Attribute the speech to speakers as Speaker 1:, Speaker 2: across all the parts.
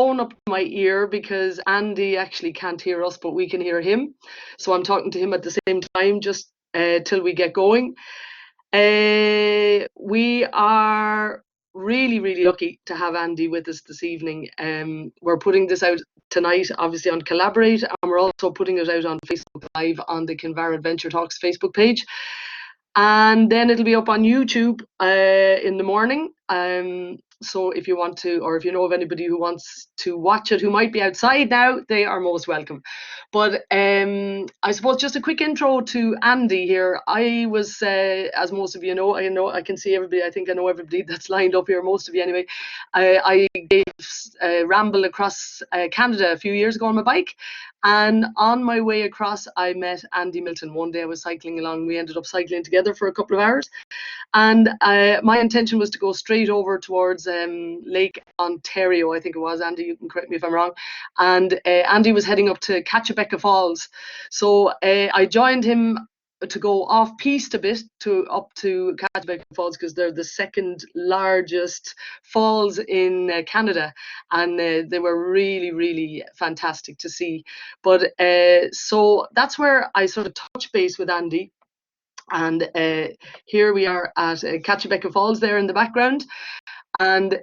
Speaker 1: phone up to my ear because Andy actually can't hear us, but we can hear him. So I'm talking to him at the same time, just till we get going. We are really, really lucky to have Andy with us this evening. We're putting this out tonight, obviously on Collaborate, and we're also putting it out on Facebook Live on the Kinvara Adventure Talks Facebook page. And then it'll be up on YouTube in the morning. So if you want to, or if you know of anybody who wants to watch it, who might be outside now, they are most welcome. But I suppose just a quick intro to Andy here. I was, as most of you know, I can see everybody. I think I know everybody that's lined up here, most of you anyway. I gave a ramble across Canada a few years ago on my bike. And on my way across, I met Andy Milton. One day I was cycling along. We ended up cycling together for a couple of hours. And my intention was to go straight over towards Lake Ontario, I think it was. Andy, you can correct me if I'm wrong. And Andy was heading up to Catchabeca Falls. So I joined him to go off piste a bit up to Catchabeca Falls, because they're the second largest falls in Canada, and they were really, really fantastic to see. But so that's where I sort of touch base with Andy. And here we are at Catchabeca Falls there in the background. And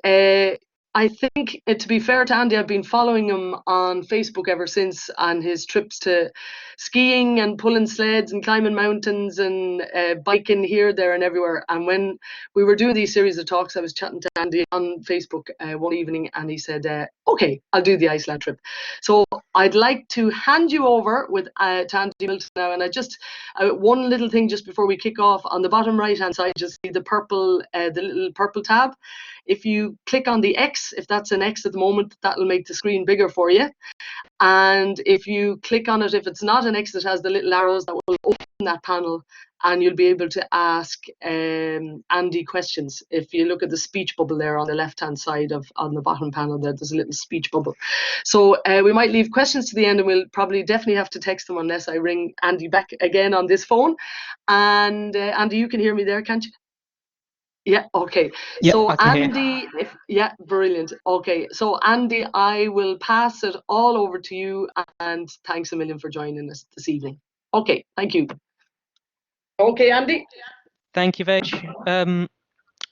Speaker 1: I think, to be fair to Andy, I've been following him on Facebook ever since, on his trips to skiing and pulling sleds and climbing mountains and biking here, there and everywhere. And when we were doing these series of talks, I was chatting to Andy on Facebook one evening, and he said, okay, I'll do the Iceland trip. So I'd like to hand you over to Andy Milton now. And I just, one little thing just before we kick off, on the bottom right hand side, just see the purple, the little purple tab. If you click on the X, if that's an X at the moment, that'll make the screen bigger for you. And if you click on it, if it's not an X that has the little arrows, that will open that panel, and you'll be able to ask Andy questions. If you look at the speech bubble there on the left-hand side on the bottom panel there's a little speech bubble. So we might leave questions to the end, and we'll probably definitely have to text them unless I ring Andy back again on this phone. And Andy, you can hear me there, can't you? Yeah, okay.
Speaker 2: Yep,
Speaker 1: so
Speaker 2: Andy,
Speaker 1: yeah, brilliant. Okay, so Andy, I will pass it all over to you, and thanks a million for joining us this evening. Okay, thank you. Okay, Andy.
Speaker 2: Thank you, Veg.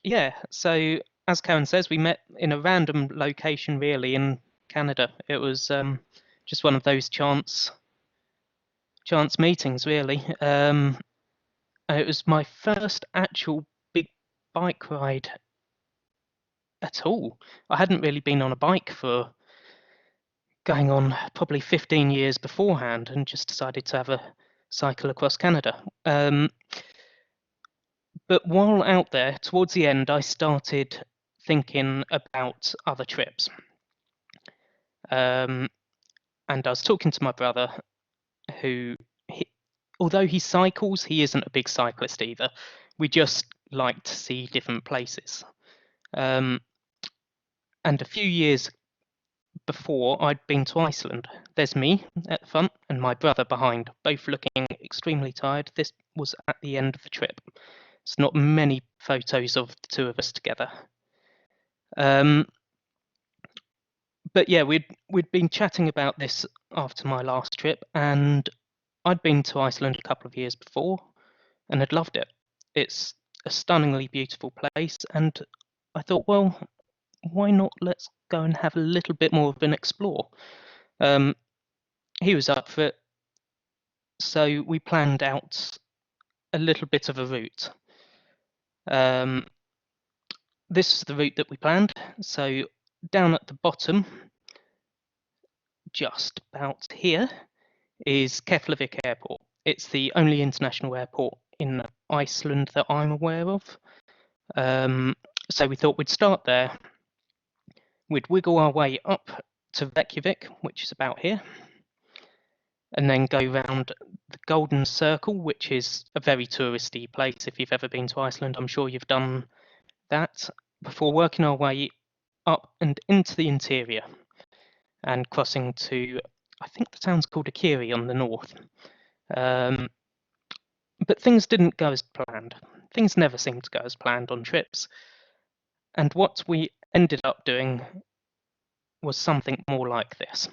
Speaker 2: Yeah, so as Karen says, we met in a random location, really, in Canada. It was just one of those chance meetings, really. It was my first actual big bike ride at all. I hadn't really been on a bike for going on probably 15 years beforehand, and just decided to have a cycle across Canada. But while out there, towards the end, I started thinking about other trips. And I was talking to my brother, who, although he cycles, he isn't a big cyclist either. We just like to see different places. And a few years before, I'd been to Iceland. There's me at the front and my brother behind, both looking extremely tired. This was at the end of the trip. It's not many photos of the two of us together. But yeah, we'd been chatting about this after my last trip, and I'd been to Iceland a couple of years before and had loved it. It's a stunningly beautiful place, and I thought, well, why not let's go and have a little bit more of an explore. He was up for it, so we planned out a little bit of a route. This is the route that we planned. So down at the bottom, just about here, is Keflavik Airport. It's the only international airport in Iceland that I'm aware of. So we thought we'd start there. We'd wiggle our way up to Reykjavik, which is about here, and then go round the Golden Circle, which is a very touristy place. If you've ever been to Iceland, I'm sure you've done that, before working our way up and into the interior and crossing to, I think the town's called Akiri on the north. But things didn't go as planned. Things never seem to go as planned on trips. And what we ended up doing was something more like this.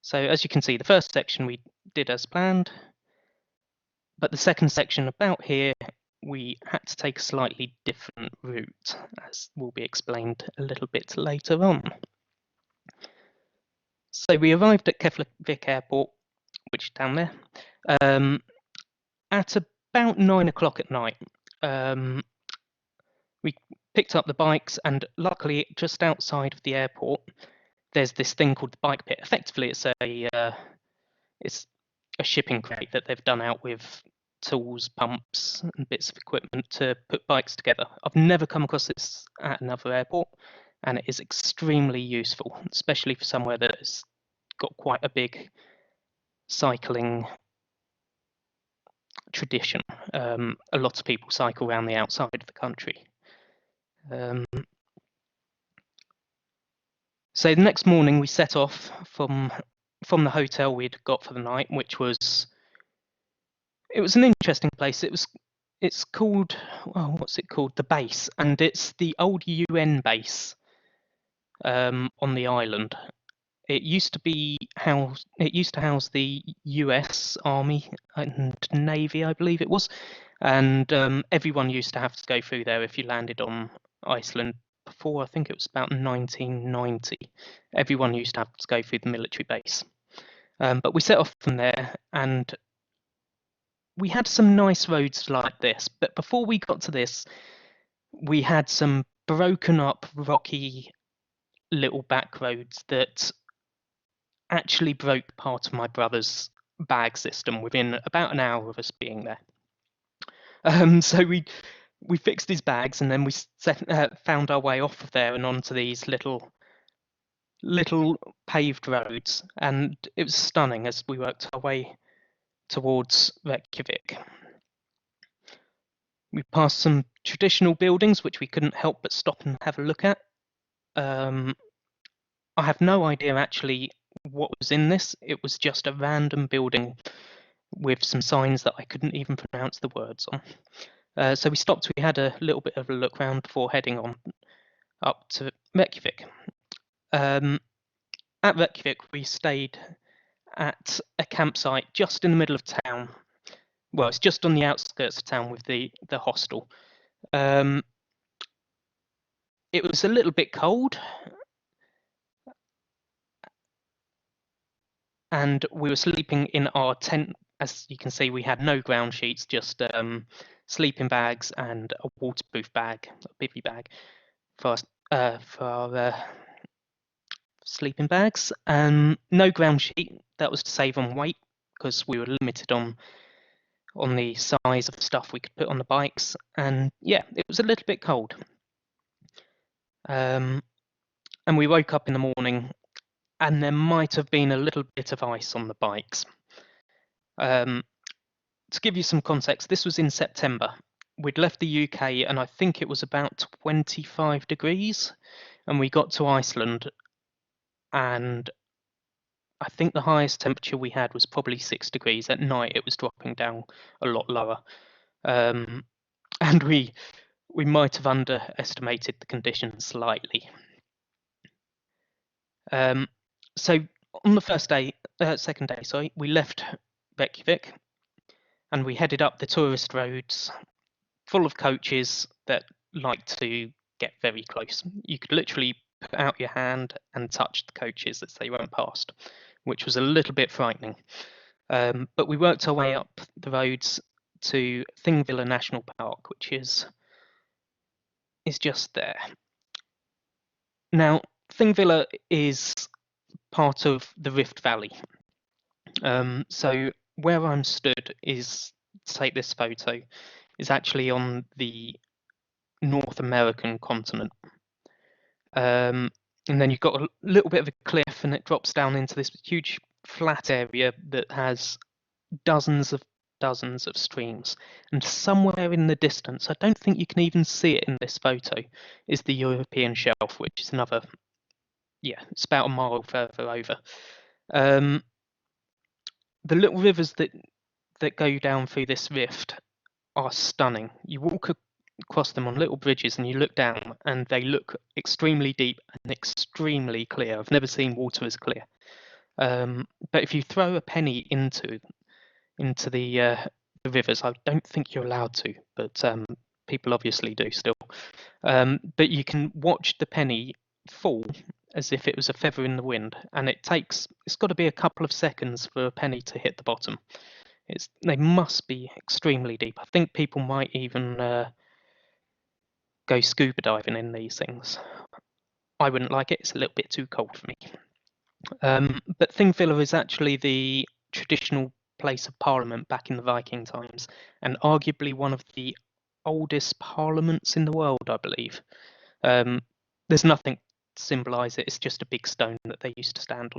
Speaker 2: So as you can see, the first section we did as planned, but the second section about here, we had to take a slightly different route, as will be explained a little bit later on. So we arrived at Keflavik Airport, which is down there, at about 9 o'clock at night. We picked up the bikes, and luckily, just outside of the airport, there's this thing called the bike pit. Effectively, it's a shipping crate that they've done out with tools, pumps, and bits of equipment to put bikes together. I've never come across this at another airport, and it is extremely useful, especially for somewhere that's got quite a big cycling tradition. A lot of people cycle around the outside of the country. So the next morning we set off from the hotel we'd got for the night, which was an interesting place. It's called, oh, what's it called? The base, and it's the old UN base on the island. It used to house the US Army and Navy, I believe it was, and everyone used to have to go through there if you landed on Iceland before, I think it was about 1990. Everyone used to have to go through the military base. But we set off from there, and we had some nice roads like this. But before we got to this, we had some broken up, rocky little back roads that actually broke part of my brother's bag system within about an hour of us being there. So we fixed his bags, and then we found our way off of there and onto these little paved roads, and it was stunning as we worked our way towards Reykjavik. We passed some traditional buildings which we couldn't help but stop and have a look at. I have no idea actually what was in this. It was just a random building with some signs that I couldn't even pronounce the words on. So we stopped, we had a little bit of a look around before heading on up to Reykjavik. At Reykjavik, we stayed at a campsite just in the middle of town. Well, it's just on the outskirts of town with the hostel. It was a little bit cold, and we were sleeping in our tent. As you can see, we had no ground sheets, just sleeping bags and a waterproof bag, a bivvy bag for our sleeping bags. No ground sheet. That was to save on weight because we were limited on the size of stuff we could put on the bikes. And yeah, it was a little bit cold. And we woke up in the morning, and there might have been a little bit of ice on the bikes. To give you some context, this was in September. We'd left the UK, and I think it was about 25 degrees, and we got to Iceland, and I think the highest temperature we had was probably 6 degrees. At night, it was dropping down a lot lower, and we might have underestimated the conditions slightly. So on the second day, sorry, we left Reykjavik, and we headed up the tourist roads full of coaches that like to get very close. You could literally put out your hand and touch the coaches as they went past, which was a little bit frightening. But we worked our way up the roads to Thingvellir National Park, which is just there. Now, Thingvellir is part of the Rift Valley. So where I'm stood is, to take this photo, is actually on the North American continent. And then you've got a little bit of a cliff, and it drops down into this huge flat area that has dozens of streams. And somewhere in the distance, I don't think you can even see it in this photo, is the European shelf, which is another, it's about a mile further over. The little rivers that go down through this rift are stunning. You walk cross them on little bridges, and you look down, and they look extremely deep and extremely clear. I've never seen water as clear. But if you throw a penny into the rivers, I don't think you're allowed to, but people obviously do still. But you can watch the penny fall as if it was a feather in the wind, and it's got to be a couple of seconds for a penny to hit the bottom. They must be extremely deep. I think people might even go scuba diving in these things. I wouldn't like it. It's a little bit too cold for me. But Thingvilla is actually the traditional place of parliament back in the Viking times, and arguably one of the oldest parliaments in the world, I believe. There's nothing to symbolise it. It's just a big stone that they used to stand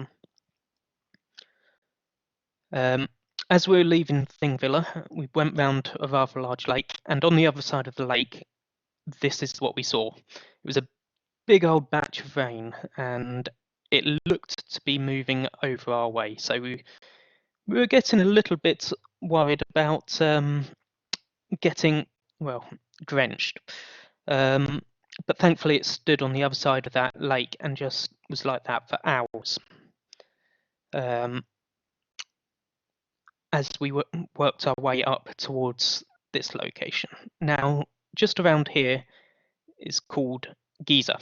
Speaker 2: on. As we were leaving Thingvilla, we went round a rather large lake, and on the other side of the lake, this is what we saw. It was a big old batch of rain, and it looked to be moving over our way. So we were getting a little bit worried about getting, well, drenched. But thankfully it stood on the other side of that lake and just was like that for hours. As we worked our way up towards this location. Now, just around here is called Giza.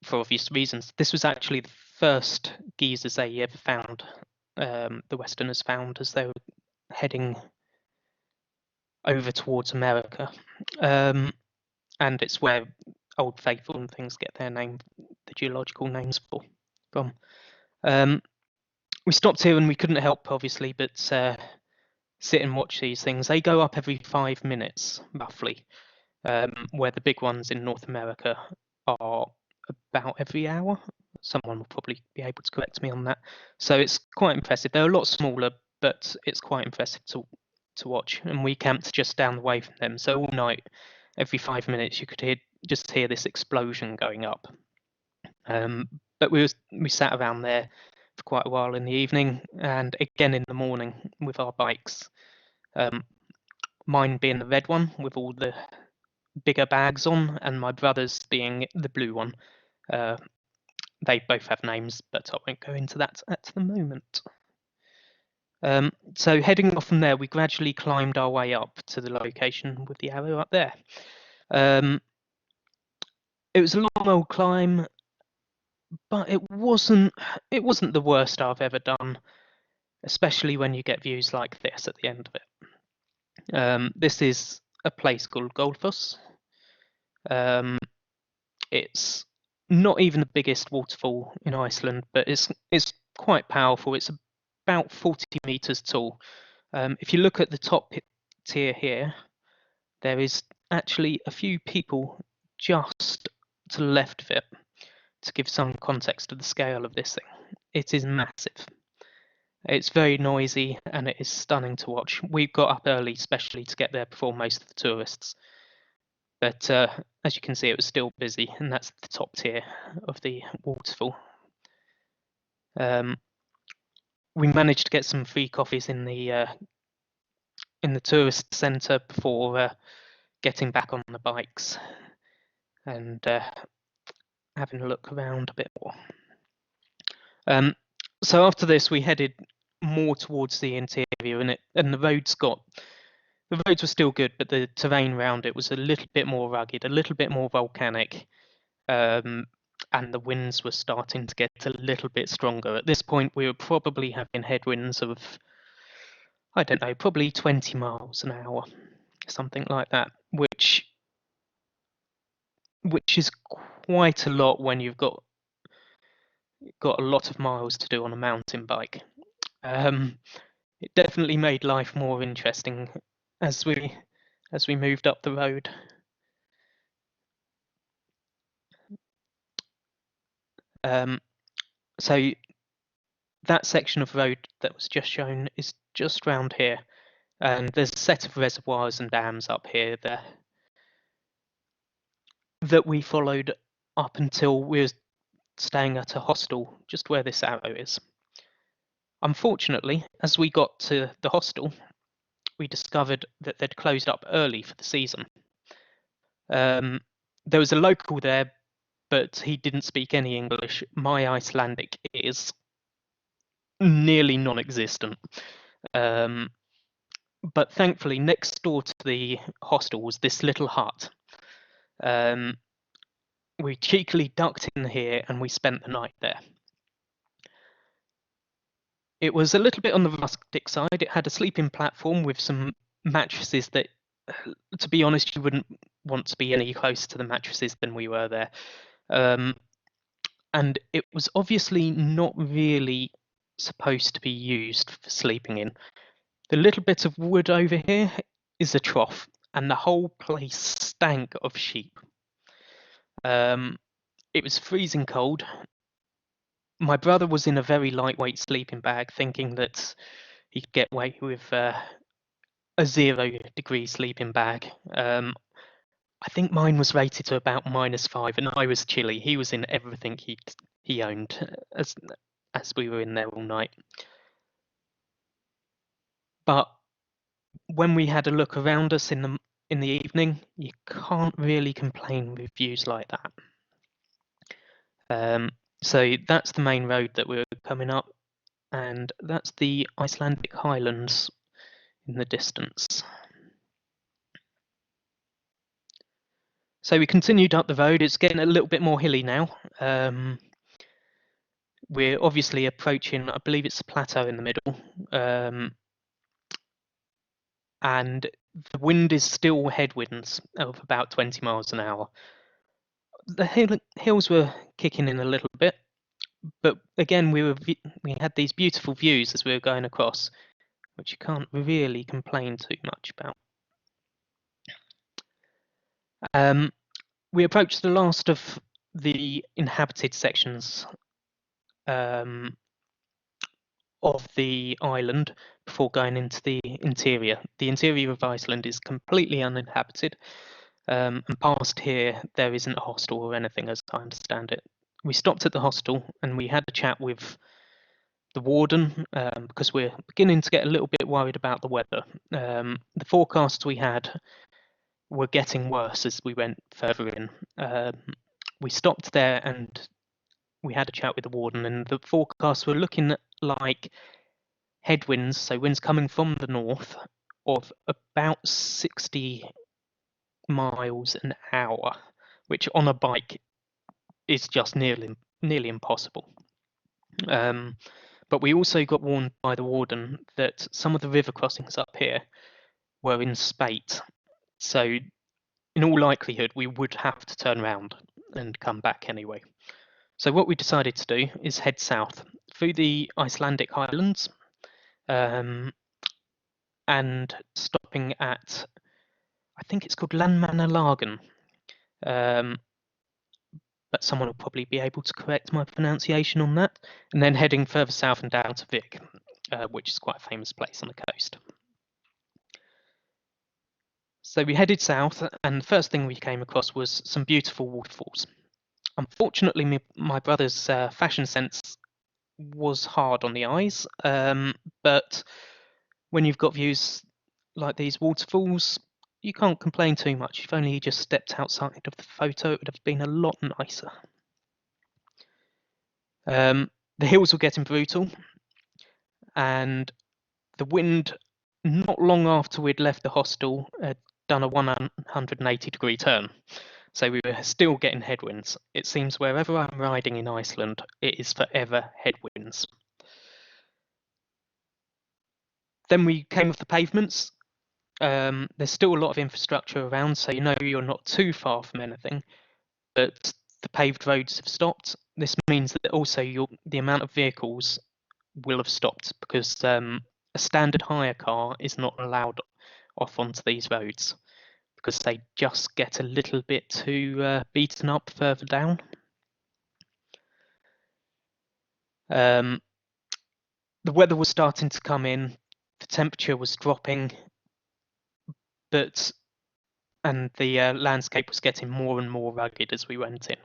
Speaker 2: For obvious reasons. This was actually the first geysers they ever found, the Westerners found as they were heading over towards America. And it's where Old Faithful and things get their name, the geological names from. We stopped here and we couldn't help, obviously, but sit and watch these things. They go up every 5 minutes, roughly, where the big ones in North America are about every hour. Someone will probably be able to correct me on that. So it's quite impressive. They're a lot smaller, but it's quite impressive to watch. And we camped just down the way from them. So all night, every 5 minutes, you could just hear this explosion going up. But we sat around there for quite a while in the evening, and again in the morning with our bikes. Mine being the red one with all the bigger bags on, and my brother's being the blue one. They both have names, but I won't go into that at the moment. So heading off from there, we gradually climbed our way up to the location with the arrow up there. It was a long old climb, but it wasn't the worst I've ever done, especially when you get views like this at the end of it. This is a place called Goldfoss. It's not even the biggest waterfall in Iceland, but it's quite powerful. It's about 40 meters tall. If you look at the top tier here, there is actually a few people just to the left of it. To give some context to the scale of this thing, it is massive. It's very noisy and it is stunning to watch. We got up early, especially to get there before most of the tourists. But as you can see, it was still busy, and that's the top tier of the waterfall. We managed to get some free coffees in the tourist centre before getting back on the bikes and having a look around a bit more. So after this, we headed more towards the interior, and the roads were still good, but the terrain around it was a little bit more rugged, a little bit more volcanic, and the winds were starting to get a little bit stronger. At this point, we were probably having headwinds of, I don't know, probably 20 miles an hour, something like that, which is quite a lot when you've got a lot of miles to do on a mountain bike. It definitely made life more interesting as we moved up the road. So that section of road that was just shown is just round here, and there's a set of reservoirs and dams up here that we followed up until we were staying at a hostel just where this arrow is. Unfortunately, as we got to the hostel, we discovered that they'd closed up early for the season. There was a local there, but he didn't speak any English. My Icelandic is nearly non-existent. But thankfully, next door to the hostel was this little hut. We cheekily ducked in here and we spent the night there. It was a little bit on the rustic side. It had a sleeping platform with some mattresses that, to be honest, you wouldn't want to be any closer to the mattresses than we were there. And it was obviously not really supposed to be used for sleeping in. The little bit of wood over here is a trough, and the whole place stank of sheep. It was freezing cold. My brother was in a very lightweight sleeping bag, thinking that he could get away with a 0-degree sleeping bag. I think mine was rated to about -5, and I was chilly. He was in everything he owned as we were in there all night. But when we had a look around us in the evening, you can't really complain with views like that. So that's the main road that we're coming up, and that's the Icelandic Highlands in the distance. So we continued up the road. It's getting a little bit more hilly now. We're obviously approaching, I believe it's a plateau in the middle, and the wind is still headwinds of about 20 miles an hour. The hills were kicking in a little bit, but again we had these beautiful views as we were going across, which you can't really complain too much about. We approached the last of the inhabited sections of the island before going into the interior. The interior of Iceland is completely uninhabited, and past here there isn't a hostel or anything as I understand it. We stopped at the hostel and we had a chat with the warden because we're beginning to get a little bit worried about the weather. The forecasts we had were getting worse as we went further in. We stopped there and we had a chat with the warden, and the forecasts were looking like headwinds, so winds coming from the north, of about 60 miles an hour, which on a bike is just nearly impossible. But we also got warned by the warden that some of the river crossings up here were in spate, so in all likelihood we would have to turn around and come back anyway. So what we decided to do is head south through the Icelandic Highlands, and stopping at, I think it's called Landmannalagen, but someone will probably be able to correct my pronunciation on that, and then heading further south and down to Vik, which is quite a famous place on the coast. So we headed south, and the first thing we came across was some beautiful waterfalls. Unfortunately, my brother's fashion sense was hard on the eyes, but when you've got views like these waterfalls, you can't complain too much. If only you just stepped outside of the photo, it would have been a lot nicer. The hills were getting brutal, and the wind, not long after we'd left the hostel, had done a 180-degree turn. So we were still getting headwinds. It seems wherever I'm riding in Iceland, it is forever headwinds. Then we came off the pavements. There's still a lot of infrastructure around, so you know you're not too far from anything, but the paved roads have stopped. This means that also the amount of vehicles will have stopped because a standard hire car is not allowed off onto these roads because they just get a little bit too beaten up further down. The weather was starting to come in, the temperature was dropping, and the landscape was getting more and more rugged as we went in.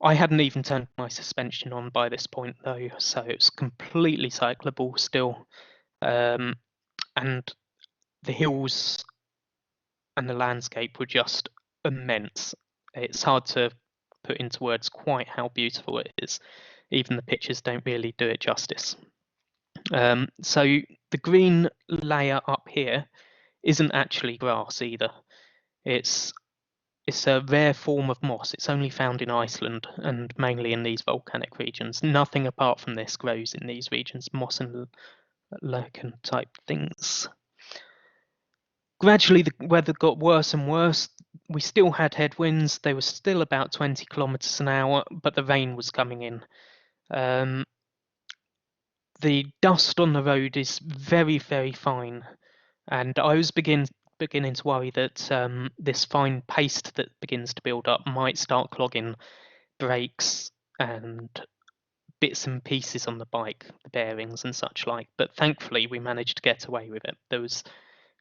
Speaker 2: I hadn't even turned my suspension on by this point though, so it's completely cyclable still. And the hills and the landscape were just immense. It's hard to put into words quite how beautiful it is. Even the pictures don't really do it justice. So the green layer up here isn't actually grass either. It's a rare form of moss. It's only found in Iceland and mainly in these volcanic regions. Nothing apart from this grows in these regions, moss and lichen type things. Gradually, the weather got worse and worse. We still had headwinds. They were still about 20 kilometers an hour, but the rain was coming in. The dust on the road is very, very fine, and I was beginning to worry that this fine paste that begins to build up might start clogging brakes and bits and pieces on the bike, the bearings and such like. But thankfully, we managed to get away with it.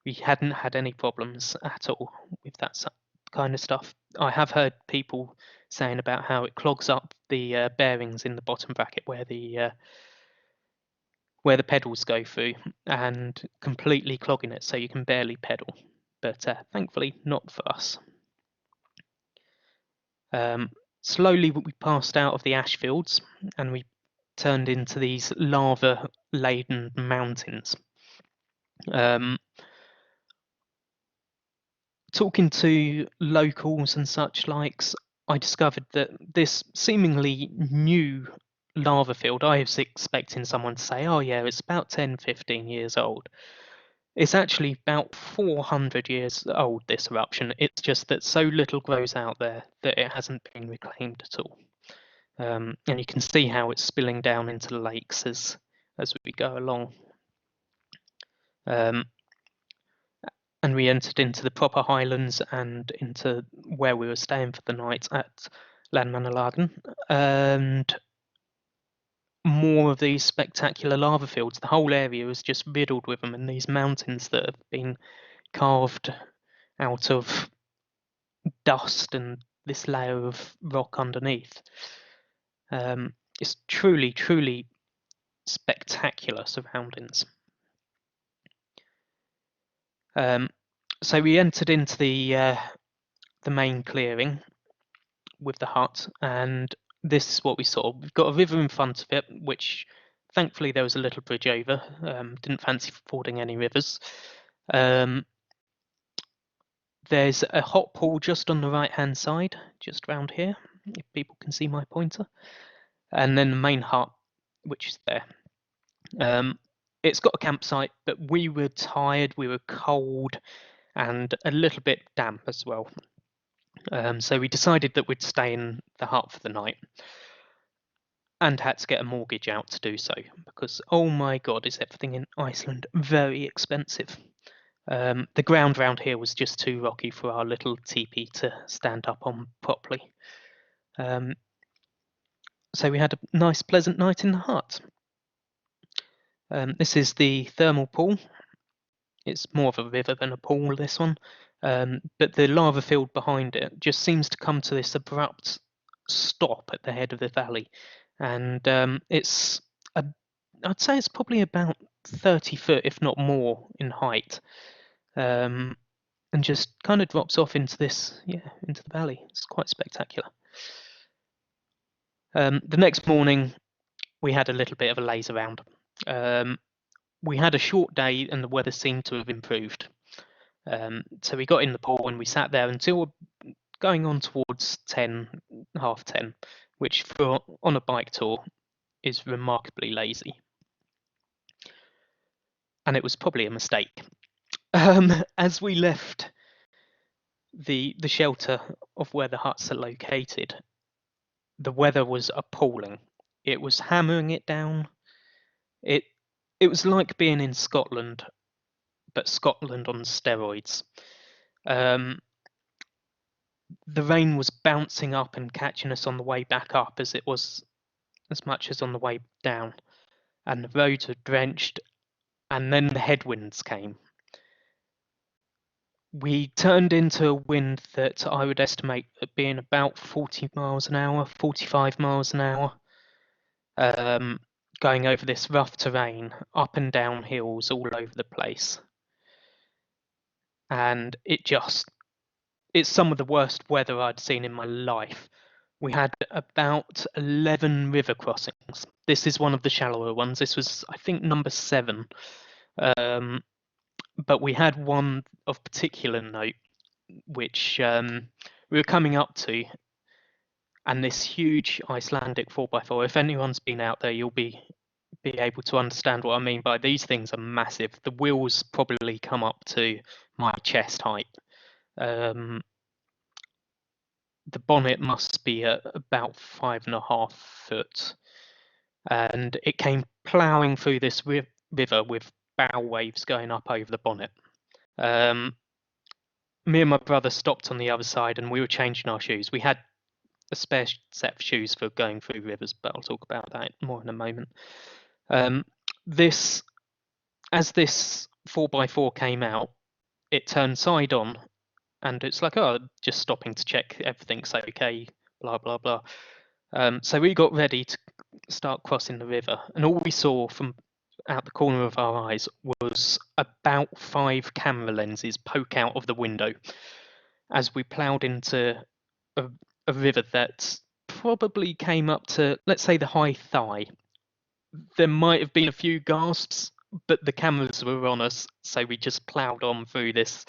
Speaker 2: We hadn't had any problems at all with that kind of stuff. I have heard people saying about how it clogs up the bearings in the bottom bracket where the pedals go through, and completely clogging it so you can barely pedal. But thankfully, not for us. Slowly, we passed out of the ash fields and we turned into these lava-laden mountains. Talking to locals and such likes, I discovered that this seemingly new lava field, I was expecting someone to say, oh yeah, it's about 10, 15 years old. It's actually about 400 years old, this eruption. It's just that so little grows out there that it hasn't been reclaimed at all. And you can see how it's spilling down into the lakes as we go along. And we entered into the proper highlands and into where we were staying for the night at Landmannalagen. And more of these spectacular lava fields. The whole area was just riddled with them, and these mountains that have been carved out of dust and this layer of rock underneath. It's truly, truly spectacular surroundings. So we entered into the main clearing with the hut, and this is what we saw. We've got a river in front of it, which thankfully there was a little bridge over. Didn't fancy fording any rivers. There's a hot pool just on the right hand side, just round here, if people can see my pointer. And then the main hut, which is there. It's got a campsite, but we were tired, we were cold, and a little bit damp as well. So we decided that we'd stay in the hut for the night, and had to get a mortgage out to do so, because oh my god, is everything in Iceland very expensive. The ground round here was just too rocky for our little teepee to stand up on properly. So we had a nice pleasant night in the hut. This is the thermal pool. It's more of a river than a pool, this one. But the lava field behind it just seems to come to this abrupt stop at the head of the valley. And I'd say it's probably about 30 foot, if not more, in height. And just kind of drops off into into the valley. It's quite spectacular. The next morning, we had a little bit of a laze around. We had a short day and the weather seemed to have improved. So we got in the pool and we sat there until going on towards 10, half 10, which on a bike tour is remarkably lazy. And it was probably a mistake. As we left the shelter of where the huts are located, the weather was appalling. It was hammering it down. It was like being in Scotland, but Scotland on steroids. The rain was bouncing up and catching us on the way back up as it was as much as on the way down, and the roads were drenched, and then the headwinds came. We turned into a wind that I would estimate at being about 40 miles an hour, 45 miles an hour, going over this rough terrain, up and down hills all over the place. and it's some of the worst weather I'd seen in my life. We had about 11 river crossings. This is one of the shallower ones. This was, I think, number 7. But we had one of particular note, which we were coming up to, and this huge Icelandic 4x4. If anyone's been out there, you'll be able to understand what I mean by these things are massive. The wheels probably come up to my chest height. The bonnet must be about 5.5 foot, and it came ploughing through this river with bow waves going up over the bonnet. Me and my brother stopped on the other side, and we were changing our shoes. We had a spare set of shoes for going through rivers, but I'll talk about that more in a moment. As this 4x4 came out, it turned side on, and it's like, oh, just stopping to check everything's okay, blah blah blah. So we got ready to start crossing the river, and all we saw from out the corner of our eyes was about 5 camera lenses poke out of the window as we ploughed into a river that probably came up to, let's say, the high thigh. There might have been a few gasps, but the cameras were on us, so we just ploughed on through this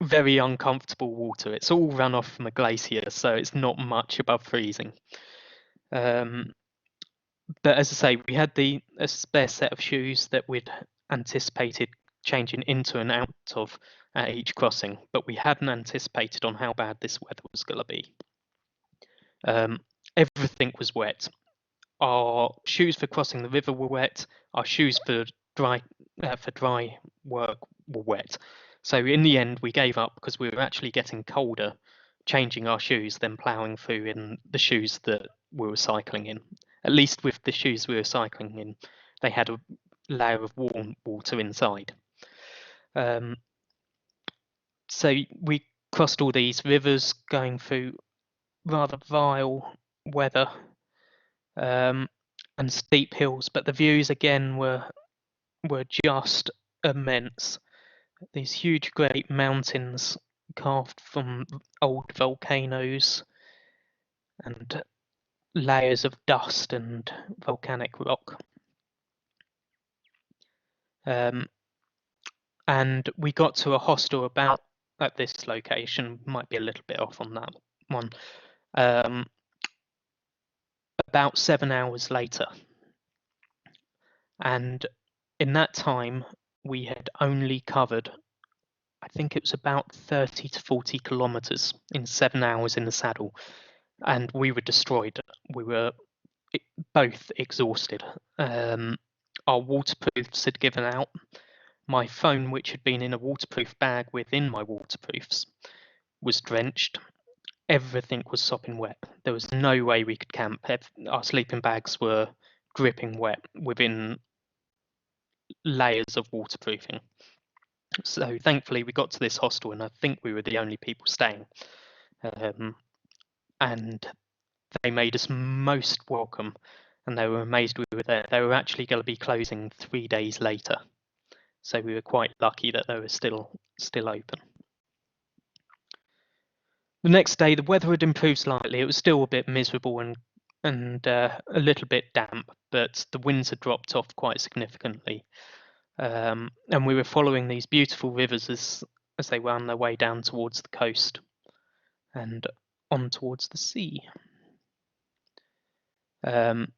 Speaker 2: very uncomfortable water. It's all run off from a glacier, so it's not much above freezing. But as I say, we had a spare set of shoes that we'd anticipated changing into and out of at each crossing, but we hadn't anticipated on how bad this weather was going to be. Everything was wet. Our shoes for crossing the river were wet. Our shoes for dry work were wet. So in the end, we gave up because we were actually getting colder changing our shoes than ploughing through in the shoes that we were cycling in. At least with the shoes we were cycling in, they had a layer of warm water inside. So we crossed all these rivers going through rather vile weather and steep hills, but the views again were just immense. These huge great mountains carved from old volcanoes and layers of dust and volcanic rock. And we got to a hostel about at this location, might be a little bit off on that one, about 7 hours later. And in that time, we had only covered, I think it was about 30 to 40 kilometers in 7 hours in the saddle. And we were destroyed. We were both exhausted. Our waterproofs had given out. My phone, which had been in a waterproof bag within my waterproofs, was drenched. Everything was sopping wet. There was no way we could camp. Our sleeping bags were dripping wet within layers of waterproofing. So thankfully we got to this hostel, and I think we were the only people staying. And they made us most welcome, and they were amazed we were there. They were actually going to be closing 3 days later, so we were quite lucky that they were still open. The next day, the weather had improved slightly. It was still a bit miserable and a little bit damp, but the winds had dropped off quite significantly. And we were following these beautiful rivers as they wound their way down towards the coast and on towards the sea. And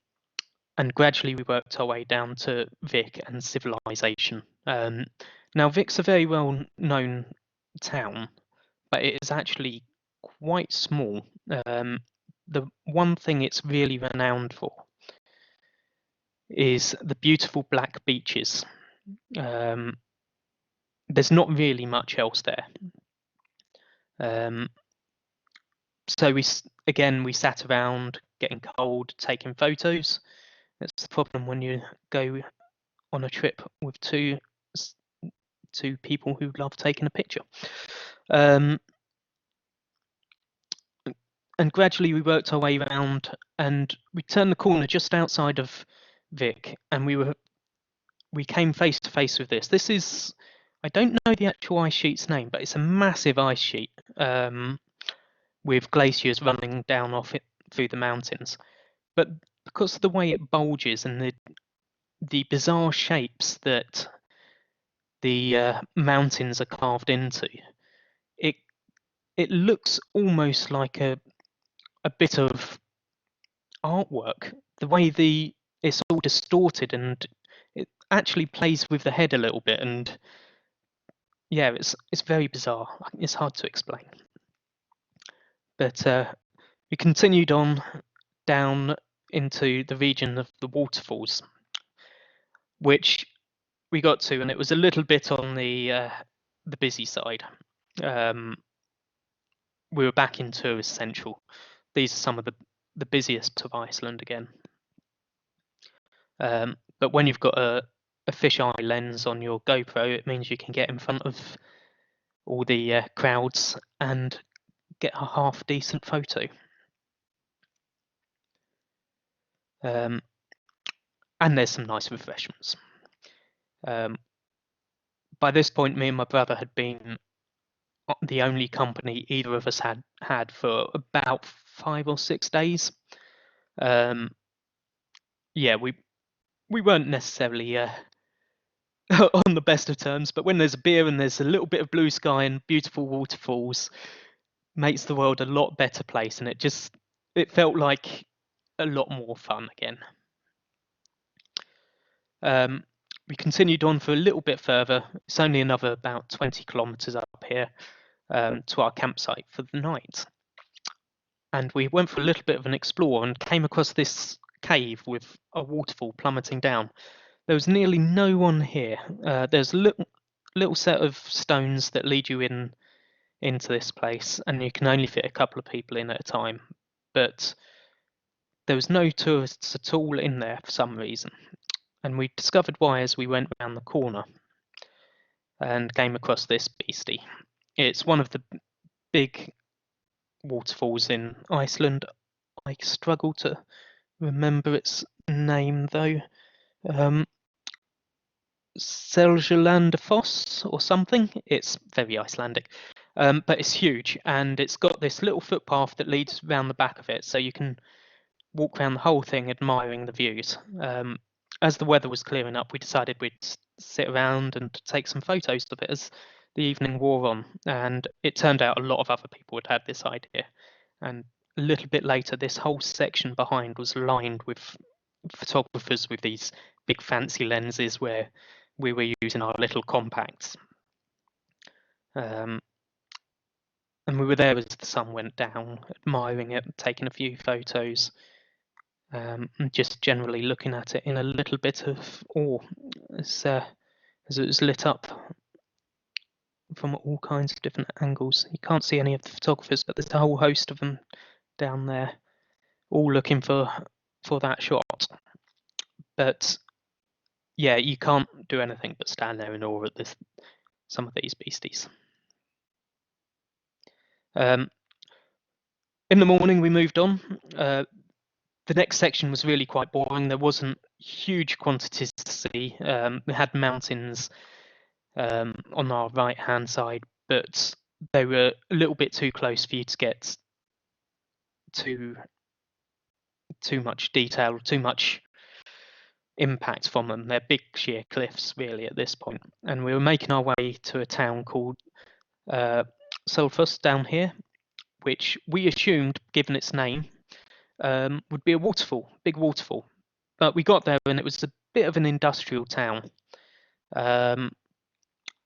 Speaker 2: gradually we worked our way down to Vik and civilization. Now Vik's a very well known town, but it is actually quite small. The one thing it's really renowned for is the beautiful black beaches. There's not really much else there. So we sat around getting cold, taking photos. It's the problem when you go on a trip with two people who love taking a picture. And gradually we worked our way around, and we turned the corner just outside of Vik, and we came face to face with this. This is I don't know the actual ice sheet's name, but it's a massive ice sheet with glaciers running down off it through the mountains. But because of the way it bulges and the bizarre shapes that the mountains are carved into, it it looks almost like a bit of artwork. The way it's all distorted and it actually plays with the head a little bit, and yeah, it's very bizarre. It's hard to explain. But we continued on down into the region of the waterfalls, which we got to, and it was a little bit on the busy side. We were back in Tourist Central. These are some of the busiest of Iceland again. But when you've got a fisheye lens on your GoPro, it means you can get in front of all the crowds and get a half decent photo. And there's some nice refreshments. By this point, me and my brother had been the only company either of us had for about 5 or 6 days. Yeah, we weren't necessarily on the best of terms, but when there's a beer and there's a little bit of blue sky and beautiful waterfalls, makes the world a lot better place, and it felt like a lot more fun again. We continued on for a little bit further. It's only another about 20 kilometers up here to our campsite for the night. And we went for a little bit of an explore and came across this cave with a waterfall plummeting down. There was nearly no one here. There's a little set of stones that lead you into this place, and you can only fit a couple of people in at a time. But there was no tourists at all in there for some reason. And we discovered why as we went around the corner and came across this beastie. It's one of the big waterfalls in Iceland. I struggle to remember its name though. Seljalandafoss or something. It's very Icelandic, but it's huge, and it's got this little footpath that leads around the back of it, so you can walk around the whole thing admiring the views. As the weather was clearing up, we decided we'd sit around and take some photos of it as the evening wore on, and it turned out a lot of other people had this idea. And a little bit later, this whole section behind was lined with photographers with these big fancy lenses where we were using our little compacts. And we were there as the sun went down, admiring it, taking a few photos, and just generally looking at it in a little bit of awe as it was lit up from all kinds of different angles. You can't see any of the photographers, but there's a whole host of them down there, all looking for that shot. But yeah, you can't do anything but stand there in awe at some of these beasties. In the morning, we moved on. The next section was really quite boring. There wasn't huge quantities to see. We had mountains on our right-hand side, but they were a little bit too close for you to get too much detail, too much impact from them. They're big sheer cliffs really at this point. And we were making our way to a town called Selfoss down here, which we assumed, given its name, would be a waterfall, big waterfall. But we got there and it was a bit of an industrial town.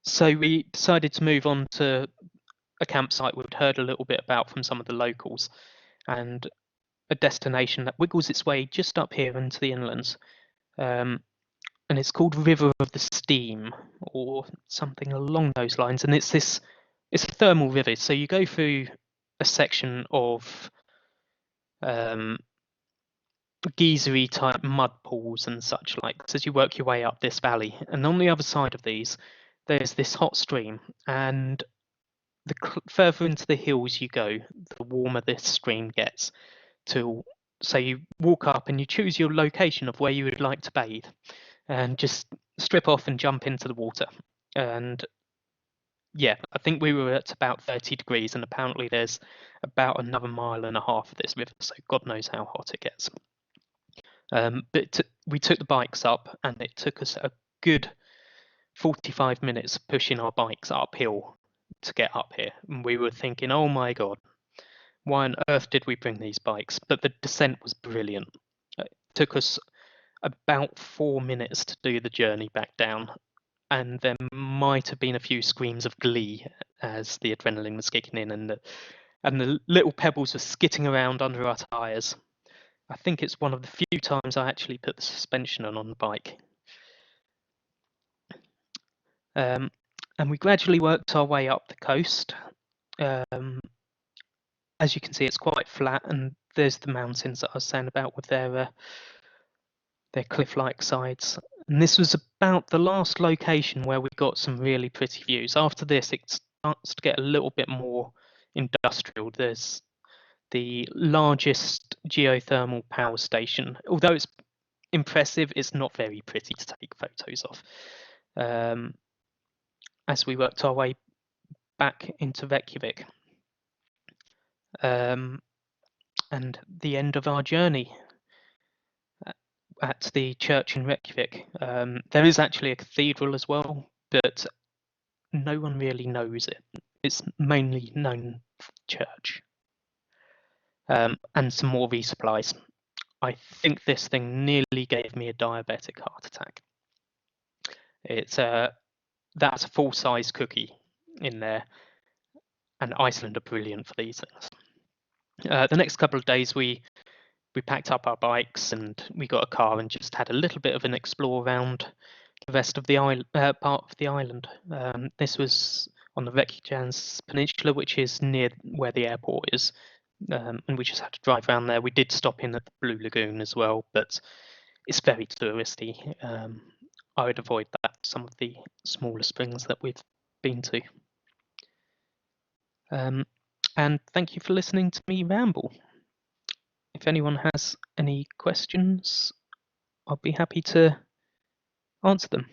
Speaker 2: So we decided to move on to a campsite we'd heard a little bit about from some of the locals, and a destination that wiggles its way just up here into the inlands. And it's called River of the Steam or something along those lines. And it's a thermal river. So you go through a section of geysery type mud pools and such like as you work your way up this valley. And on the other side of these, there's this hot stream. And the further into the hills you go, the warmer this stream gets. So you walk up and you choose your location of where you would like to bathe, and just strip off and jump into the water. And Yeah, I think we were at about 30 degrees, and apparently there's about another mile and a half of this river, so God knows how hot it gets. But we took the bikes up, and it took us a good 45 minutes pushing our bikes uphill to get up here. And we were thinking, oh my God, why on earth did we bring these bikes? But the descent was brilliant. It took us about 4 minutes to do the journey back down, and there might have been a few screams of glee as the adrenaline was kicking in, and the little pebbles were skitting around under our tyres. I think it's one of the few times I actually put the suspension on the bike. And we gradually worked our way up the coast. As you can see, it's quite flat, and there's the mountains that I was saying about with their cliff-like sides. And this was about the last location where we got some really pretty views. After this, it starts to get a little bit more industrial. There's the largest geothermal power station. Although it's impressive, it's not very pretty to take photos of. As we worked our way back into Reykjavik. And the end of our journey at the church in Reykjavik. There is actually a cathedral as well, but no one really knows it. It's mainly known for the church. And some more resupplies. I think this thing nearly gave me a diabetic heart attack. It's that's a full-size cookie in there, and Iceland are brilliant for these things. The next couple of days we packed up our bikes and we got a car and just had a little bit of an explore around the rest of the part of the island. This was on the Reykjanes Peninsula, which is near where the airport is, and we just had to drive around there. We did stop in at the Blue Lagoon as well, but it's very touristy. I would avoid that. Some of the smaller springs that we've been to. And thank you for listening to me ramble. If anyone has any questions, I'll be happy to answer them.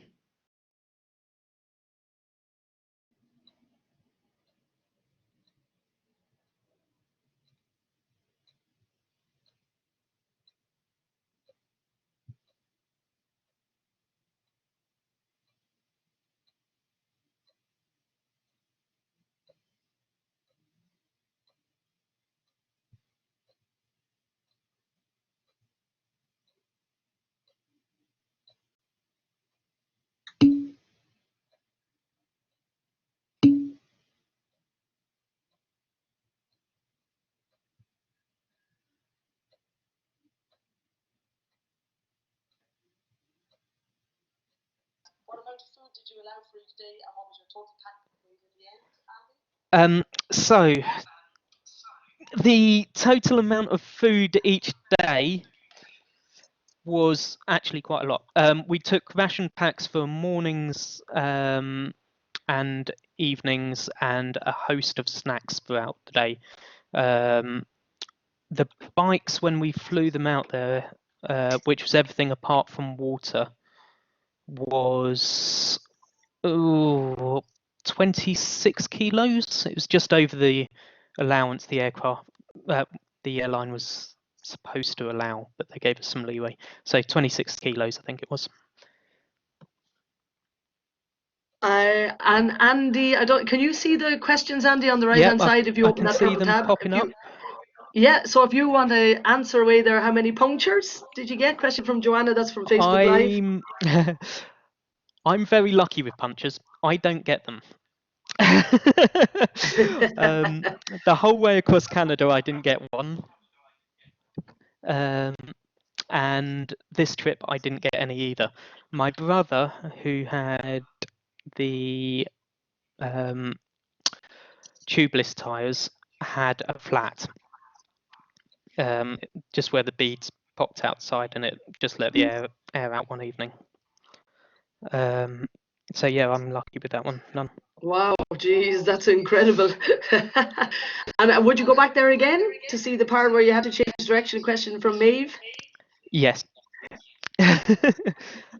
Speaker 1: What amount of food did you allow for each day, and what was your total tank weight in the end, Andy?
Speaker 2: So the total amount of food each day was actually quite a lot. We took ration packs for mornings and evenings, and a host of snacks throughout the day. The bikes, when we flew them out there, which was everything apart from water, was 26 kilos. It was just over the allowance the airline was supposed to allow, but they gave us some leeway. So 26 kilos, I think it was.
Speaker 1: And Andy, can you see the questions, Andy, on the right hand side if you open that purple tab?
Speaker 2: Popping up.
Speaker 1: Yeah, so if you want to answer away there, how many punctures did you get? Question from Joanna, that's from Facebook Live.
Speaker 2: I'm very lucky with punctures. I don't get them. The whole way across Canada, I didn't get one. And this trip, I didn't get any either. My brother, who had the tubeless tyres, had a flat, just where the beads popped outside, and it just let the air out one evening. So yeah, I'm lucky with that one. None.
Speaker 1: Wow, geez, that's incredible. And would you go back there again to see the part where you had to change direction? Question from Maeve.
Speaker 2: Yes.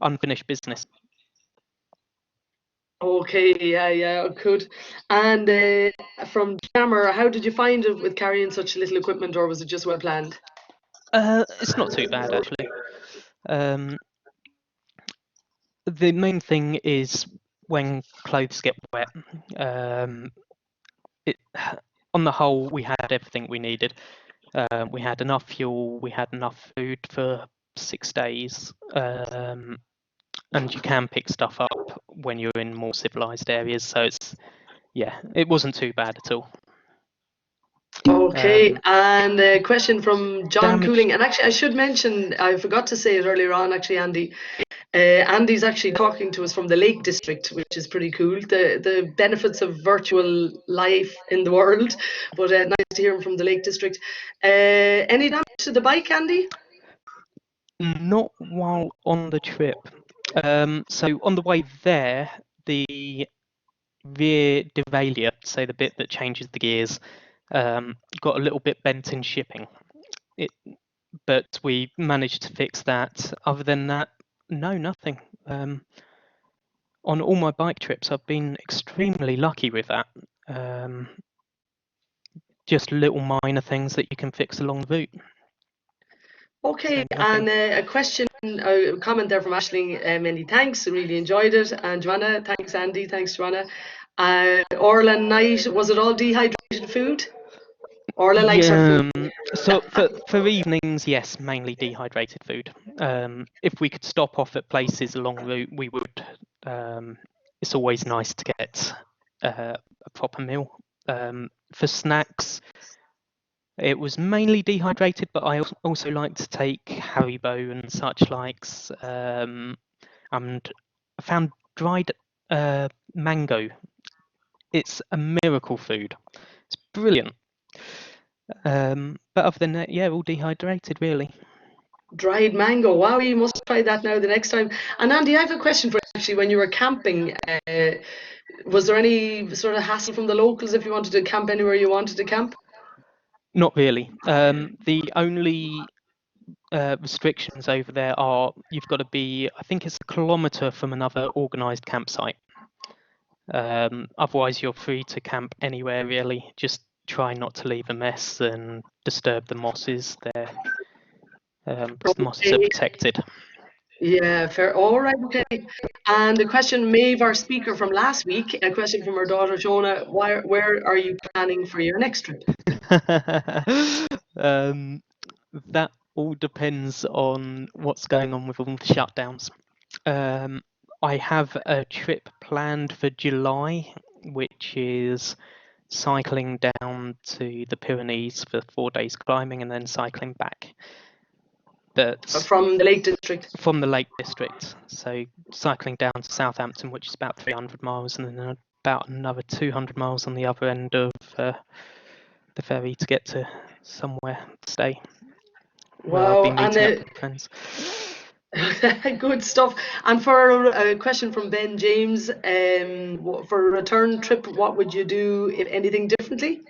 Speaker 2: Unfinished business.
Speaker 1: Okay, yeah, good. And from Jammer, how did you find it with carrying such little equipment, or was it just well planned?
Speaker 2: It's not too bad actually. Um, the main thing is when clothes get wet. Um, it, on the whole, we had everything we needed. We had enough fuel, we had enough food for 6 days, and you can pick stuff up when you're in more civilized areas. So it wasn't too bad at all.
Speaker 1: Okay, and a question from John
Speaker 2: Damage.
Speaker 1: Cooling, and actually I should mention, I forgot to say it earlier on, actually, Andy. Andy's actually talking to us from the Lake District, which is pretty cool. The benefits of virtual life in the world, but nice to hear him from the Lake District. Any damage to the bike, Andy?
Speaker 2: Not while on the trip. So on the way there, the rear derailleur, so the bit that changes the gears, got a little bit bent in shipping. But we managed to fix that. Other than that, no, nothing. On all my bike trips, I've been extremely lucky with that. Just little minor things that you can fix along the route.
Speaker 1: Okay,
Speaker 2: So
Speaker 1: and
Speaker 2: nothing.
Speaker 1: a question, a comment there from Ashling. Many thanks, really enjoyed it. And Joanna, thanks, Andy, thanks, Joanna. Orla Night, was it all dehydrated food? Orla likes her food.
Speaker 2: Yeah. So for evenings, yes, mainly dehydrated food. If we could stop off at places along the route, we would. It's always nice to get a proper meal. For snacks, it was mainly dehydrated, but I also like to take Haribo and such likes. And I found dried mango. It's a miracle food. It's brilliant. But other than that, yeah, all dehydrated really.
Speaker 1: Dried mango. Wow, you must try that now the next time. And Andy, I have a question for you actually. When you were camping, was there any sort of hassle from the locals if you wanted to camp anywhere you wanted to camp?
Speaker 2: Not really. The only restrictions over there are you've got to be, I think it's a kilometre from another organised campsite. Otherwise, you're free to camp anywhere really. Just try not to leave a mess and disturb the mosses there, because the mosses are
Speaker 1: Okay.
Speaker 2: protected.
Speaker 1: Yeah, fair. All right, okay. And a question, Maeve, our speaker from last week, a question from her daughter Jonah. Where are you planning for your next trip?
Speaker 2: um, that all depends on what's going on with all the shutdowns. Um, I have a trip planned for July, which is cycling down to the Pyrenees for 4 days climbing and then cycling back. But
Speaker 1: From the Lake District.
Speaker 2: from the Lake District, so cycling down to Southampton, which is about 300 miles, and then about another 200 miles on the other end of the ferry to get to somewhere to stay, where I'll be
Speaker 1: Wow,
Speaker 2: meeting up with friends.
Speaker 1: good stuff. And for a question from Ben James, for a return trip, what would you do, if anything, differently?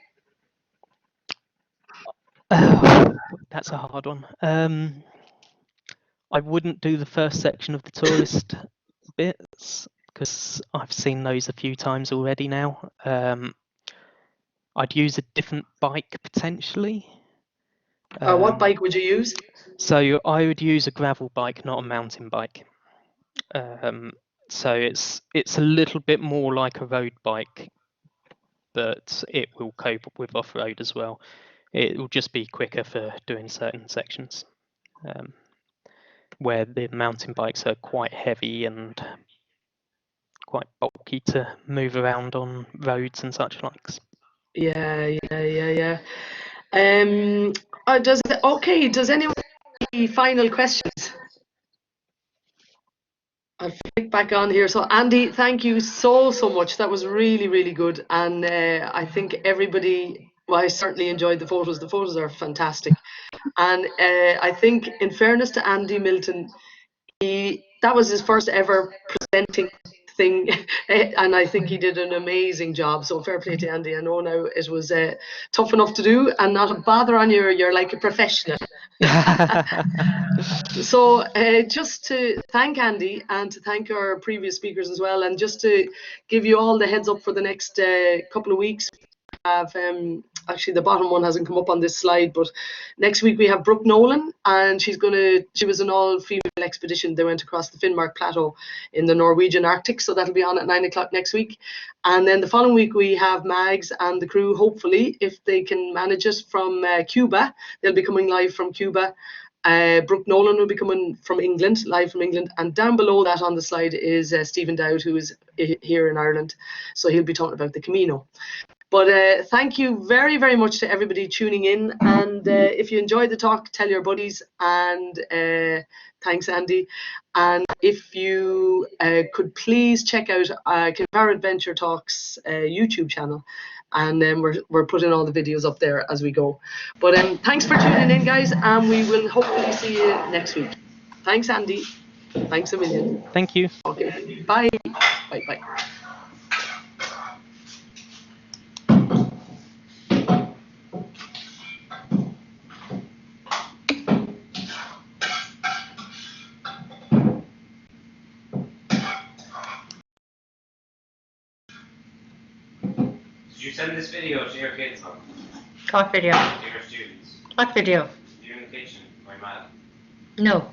Speaker 2: That's a hard one. I wouldn't do the first section of the tourist bits because I've seen those a few times already now. I'd use a different bike potentially.
Speaker 1: What bike would you use?
Speaker 2: So I would use a gravel bike, not a mountain bike. So it's a little bit more like a road bike, but it will cope with off-road as well. It will just be quicker for doing certain sections, where the mountain bikes are quite heavy and quite bulky to move around on roads and such likes.
Speaker 1: Yeah. Does anyone have any final questions? I'll flick back on here. So Andy, thank you so much. That was really, really good. And I think everybody, well, I certainly enjoyed the photos. The photos are fantastic. And I think in fairness to Andy Milton, that was his first ever presenting thing, and I think he did an amazing job. So fair play to Andy. I know now it was tough enough to do, and not a bother on you. You're like a professional. So just to thank Andy and to thank our previous speakers as well, and just to give you all the heads up for the next couple of weeks. Have actually the bottom one hasn't come up on this slide, but next week we have Brooke Nolan, and she was an all-female expedition. They went across the Finnmark Plateau in the Norwegian Arctic, so that'll be on at 9 o'clock next week. And then the following week we have Mags and the crew, hopefully, if they can manage it, from Cuba. They'll be coming live from Cuba. Brooke Nolan will be coming from England, live from England, and down below that on the slide is Stephen Dowd, who is here in Ireland, so he'll be talking about the Camino. But thank you very, very much to everybody tuning in. And if you enjoyed the talk, tell your buddies. And thanks, Andy. And if you could please check out Kinvara Adventure Talks YouTube channel. And then we're putting all the videos up there as we go. But thanks for tuning in, guys. And we will hopefully see you next week. Thanks, Andy. Thanks a million.
Speaker 2: Thank you.
Speaker 1: Okay. Bye. Bye. Bye.
Speaker 3: Did you send this video to your kids?
Speaker 4: What video?
Speaker 3: To your students?
Speaker 4: What video?
Speaker 3: You in the kitchen, my mad.
Speaker 4: No.